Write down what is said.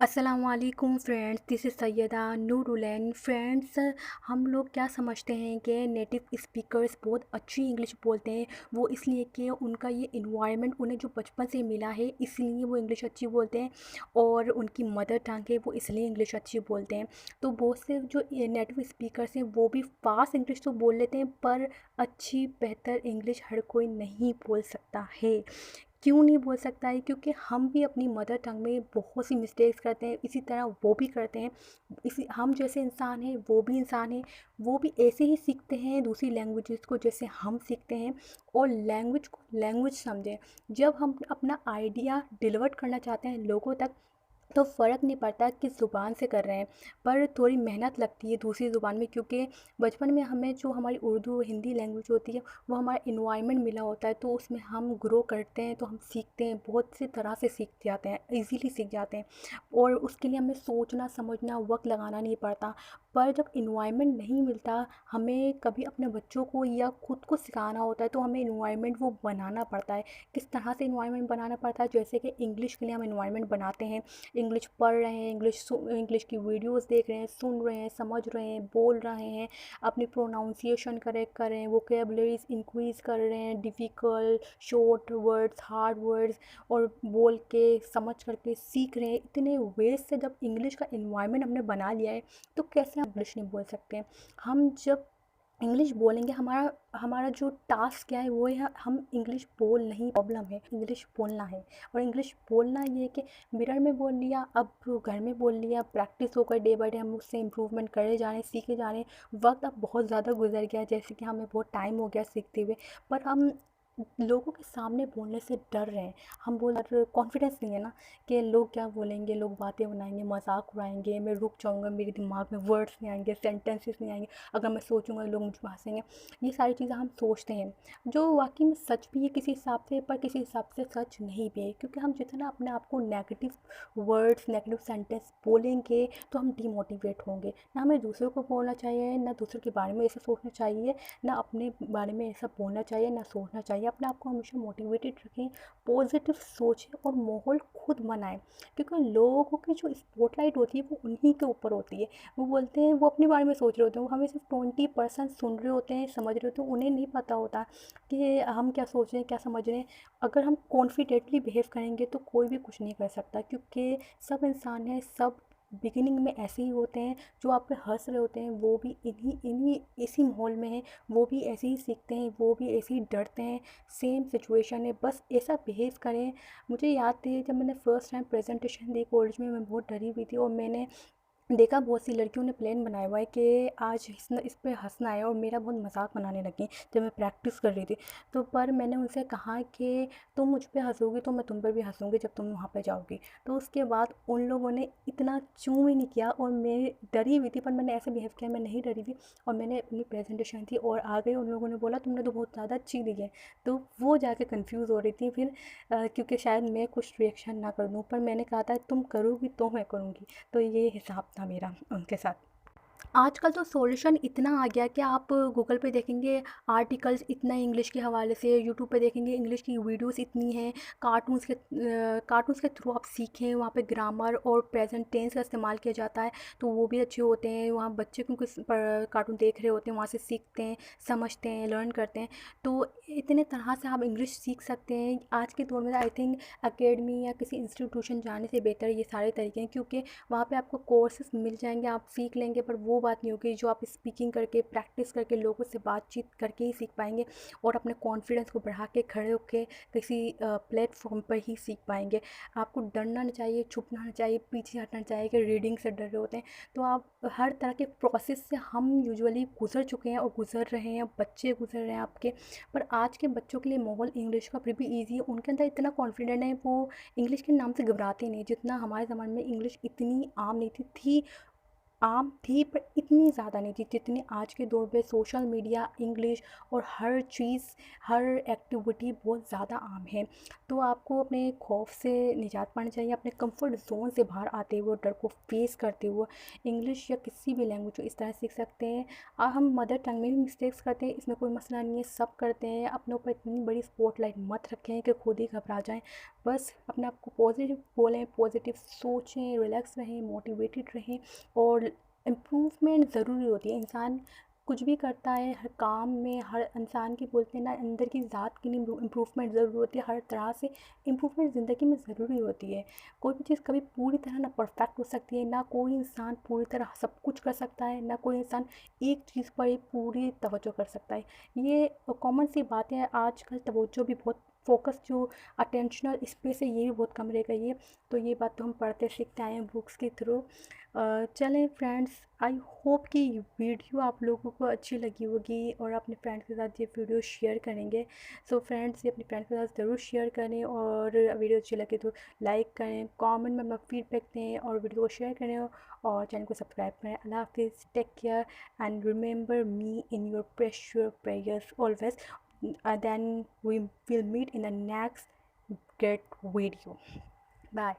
अस्सलामुअलैकुम friends, this is Syeda Noorulan. Friends, हम लोग क्या समझते हैं कि नेटिव स्पीकर्स बहुत अच्छी इंग्लिश बोलते हैं। वो इसलिए कि उनका ये इन्वायरमेंट उन्हें जो बचपन से मिला है, इसलिए वो इंग्लिश अच्छी बोलते हैं। और उनकी मदर टंग है, वो इसलिए इंग्लिश अच्छी बोलते हैं। तो बहुत से जो ये नेटिव स्पीकर्स हैं वो भी फास्ट इंग्लिश तो बोल लेते हैं, पर अच्छी बेहतर इंग्लिश हर कोई नहीं बोल सकता है। क्यों नहीं बोल सकता है? क्योंकि हम भी अपनी मदर टंग में बहुत सी मिस्टेक्स करते हैं, इसी तरह वो भी करते हैं। इसी हम जैसे इंसान हैं वो भी इंसान हैं, वो भी ऐसे ही सीखते हैं दूसरी लैंग्वेजेस को जैसे हम सीखते हैं। और लैंग्वेज को लैंग्वेज समझें। जब हम अपना आइडिया डिलीवर करना चाहते हैं लोगों तक, तो फ़र्क नहीं पड़ता किस ज़ुबान से कर रहे हैं, पर थोड़ी मेहनत लगती है दूसरी ज़ुबान में, क्योंकि बचपन में हमें जो हमारी उर्दू हिंदी लैंग्वेज होती है वो हमारा इन्वायरमेंट मिला होता है, तो उसमें हम ग्रो करते हैं, तो हम सीखते हैं, बहुत सी तरह से सीख जाते हैं, इजीली सीख जाते हैं। और उसके लिए हमें सोचना समझना वक्त लगाना नहीं पड़ता। पर जब इन्वायरमेंट नहीं मिलता, हमें कभी अपने बच्चों को या खुद को सिखाना होता है, तो हमें इन्वायरमेंट वो बनाना पड़ता है। किस तरह से इन्वायरमेंट बनाना पड़ता है? जैसे कि इंग्लिश के लिए हम इन्वायरमेंट बनाते हैं, इंग्लिश पढ़ रहे हैं, इंग्लिश की वीडियोस देख रहे हैं, सुन रहे हैं, समझ रहे हैं, बोल रहे हैं, अपनी प्रोनाउंसिएशन करेक्ट कर रहे हैं, वोकेबलरीज इंक्रीज़ कर रहे हैं, difficult short words, hard words, और बोल के समझ करके सीख रहे हैं। इतने वेज से जब इंग्लिश का इन्वायरमेंट हमने बना लिया है, तो कैसे हम इंग्लिश नहीं बोल सकते? हम जब इंग्लिश बोलेंगे, हमारा हमारा जो टास्क क्या है वो है, हम इंग्लिश बोल नहीं, प्रॉब्लम है इंग्लिश बोलना है। और इंग्लिश बोलना ये है कि मिरर में बोल लिया, अब घर में बोल लिया, प्रैक्टिस होकर डे बाय डे हम उससे इम्प्रूवमेंट करे जा रहे हैं, सीखे जा रहे हैं। वक्त अब बहुत ज़्यादा गुजर गया, जैसे कि हमें बहुत टाइम हो गया सीखते हुए, पर हम लोगों के सामने बोलने से डर रहे हैं। हम बोल कॉन्फिडेंस नहीं है ना, कि लोग क्या बोलेंगे, लोग बातें बनाएंगे, मजाक उड़ाएंगे, मैं रुक जाऊंगा, मेरे दिमाग में वर्ड्स नहीं आएंगे, सेंटेंसेस नहीं आएंगे, अगर मैं सोचूंगा लोग मुझ पर हंसेंगे। ये सारी चीज़ें हम सोचते हैं, जो वाकई में सच भी है किसी हिसाब से, पर किसी हिसाब से सच नहीं भी है। क्योंकि हम जितना अपने आप को नेगेटिव वर्ड्स, नेगेटिव सेंटेंस बोलेंगे, तो हम डीमोटिवेट होंगे। ना हमें दूसरों को बोलना चाहिए, ना दूसरों के बारे में ऐसा सोचना चाहिए, ना अपने बारे में ऐसा बोलना चाहिए, ना सोचना चाहिए। अपने आप को हमेशा मोटिवेटेड रखें, पॉजिटिव सोचें और माहौल खुद बनाएं। क्योंकि लोगों की जो स्पॉटलाइट होती है वो उन्हीं के ऊपर होती है। वो बोलते हैं, वो अपने बारे में सोच रहे होते हैं, वो हमें सिर्फ 20% सुन रहे होते हैं, समझ रहे होते हैं, उन्हें नहीं पता होता कि हम क्या सोच रहे हैं, क्या समझ रहे हैं। अगर हम कॉन्फिडेंटली बिहेव करेंगे तो कोई भी कुछ नहीं कर सकता, क्योंकि सब इंसान हैं, सब बिगिनिंग में ऐसे ही होते हैं। जो आप पे हंस रहे होते हैं वो भी इन्हीं इन्हीं इसी माहौल में हैं, वो भी ऐसे ही सीखते हैं, वो भी ऐसे ही डरते हैं। सेम सिचुएशन है, बस ऐसा बिहेव करें। मुझे याद है जब मैंने फ़र्स्ट टाइम प्रेजेंटेशन दी कॉलेज में, मैं बहुत डरी हुई थी, और मैंने देखा बहुत सी लड़कियों ने प्लान बनाया हुआ है कि आज इस पे हंसना है, और मेरा बहुत मजाक बनाने लगी जब मैं प्रैक्टिस कर रही थी। तो पर मैंने उनसे कहा कि तुम मुझ पे हंसोगी तो मैं तुम पर भी हंसूंगी जब तुम वहाँ पे जाओगी। तो उसके बाद उन लोगों ने इतना चूँ भी नहीं किया, और मैं डरी हुई थी, पर मैंने ऐसे बिहेव किया, मैं नहीं डरी थी, और मैंने अपनी प्रेजेंटेशन थी और आ गई। उन लोगों ने बोला तुमने तो बहुत ज़्यादा अच्छी दी है। तो वो जाके कंफ्यूज हो रही थी फिर, क्योंकि शायद मैं कुछ रिएक्शन ना कर दूँ, पर मैंने कहा था तुम करोगी तो मैं करूँगी। तो ये हिसाब था मेरा उनके साथ। आजकल तो सॉल्यूशन इतना आ गया कि आप गूगल पे देखेंगे आर्टिकल्स इतना इंग्लिश के हवाले से, यूट्यूब पे देखेंगे इंग्लिश की वीडियोस इतनी हैं, कार्टून्स के थ्रू आप सीखें। वहाँ पे ग्रामर और प्रेजेंट टेंस का इस्तेमाल किया जाता है, तो वो भी अच्छे होते हैं। वहाँ बच्चे क्योंकि कार्टून देख रहे होते हैं, वहाँ से सीखते हैं, समझते हैं, लर्न करते हैं। तो इतने तरह से आप इंग्लिश सीख सकते हैं। आज के दौर में आई थिंक अकेडमी या किसी इंस्टीट्यूशन जाने से बेहतर ये सारे तरीके हैं, क्योंकि वहाँ पे आपको कोर्सेस मिल जाएंगे, आप सीख लेंगे। पर वो बात नहीं होगी जो आप स्पीकिंग करके, प्रैक्टिस करके, लोगों से बातचीत करके ही सीख पाएंगे, और अपने कॉन्फिडेंस को बढ़ा के खड़े होकर किसी प्लेटफॉर्म पर ही सीख पाएंगे। आपको डरना नहीं चाहिए, छुपना नहीं चाहिए, पीछे हटना चाहिए कि रीडिंग से डर रहे होते हैं। तो आप हर तरह के प्रोसेस से हम यूजुअली गुजर चुके हैं और गुजर रहे हैं, बच्चे गुजर रहे हैं आपके। पर आज के बच्चों के लिए माहौल इंग्लिश का फिर भी ईजी है, उनके अंदर इतना कॉन्फिडेंट है, वो इंग्लिश के नाम से घबराते नहीं, जितना हमारे ज़माने में इंग्लिश इतनी आम नहीं थी। आम थी पर इतनी ज़्यादा नहीं थी जितनी आज के दौर पे सोशल मीडिया, इंग्लिश और हर चीज़, हर एक्टिविटी बहुत ज़्यादा आम है। तो आपको अपने खौफ से निजात पानी चाहिए, अपने कंफर्ट ज़ोन से बाहर आते हुए, डर को फेस करते हुए इंग्लिश या किसी भी लैंग्वेज को इस तरह सीख सकते हैं। हम मदर टंग में भी मिस्टेक्स करते हैं, इसमें कोई मसला नहीं है, सब करते हैं। अपने ऊपर इतनी बड़ी स्पॉटलाइट मत रखें कि खुद ही घबरा जाएं। बस अपने आप को पॉजिटिव बोलें, पॉजिटिव सोचें, रिलैक्स रहें, मोटिवेटेड रहें। और इम्प्रूवमेंट ज़रूरी होती है। इंसान कुछ भी करता है, हर काम में, हर इंसान की बोलते हैं ना, अंदर की ज़ात के लिए इम्प्रूवमेंट ज़रूरी होती है। हर तरह से इम्प्रूवमेंट ज़िंदगी में ज़रूरी होती है। कोई भी चीज़ कभी पूरी तरह ना परफेक्ट हो सकती है, ना कोई इंसान पूरी तरह सब कुछ कर सकता है, ना कोई इंसान एक चीज़ पर ही पूरी तवज्जो कर सकता है। ये कॉमन सी बातें हैं। आजकल तवज्जो भी बहुत, फोकस जो अटेंशनल स्पेस है ये भी बहुत कम रह गई है। तो ये बात तो हम पढ़ते सीखते आए हैं बुक्स के थ्रू। चलें फ्रेंड्स, आई होप कि वीडियो आप लोगों को अच्छी लगी होगी और अपने फ्रेंड्स के साथ ये वीडियो शेयर करेंगे। सो फ्रेंड्स, ये अपने फ्रेंड्स के साथ ज़रूर शेयर करें और वीडियो अच्छी लगे तो लाइक करें, कमेंट में अपना फीडबैक दें और वीडियो को शेयर करें और चैनल को सब्सक्राइब करें। अल्लाह हाफिज़, take care and remember me in your precious prayers always. Then we will meet in the next great video. Bye.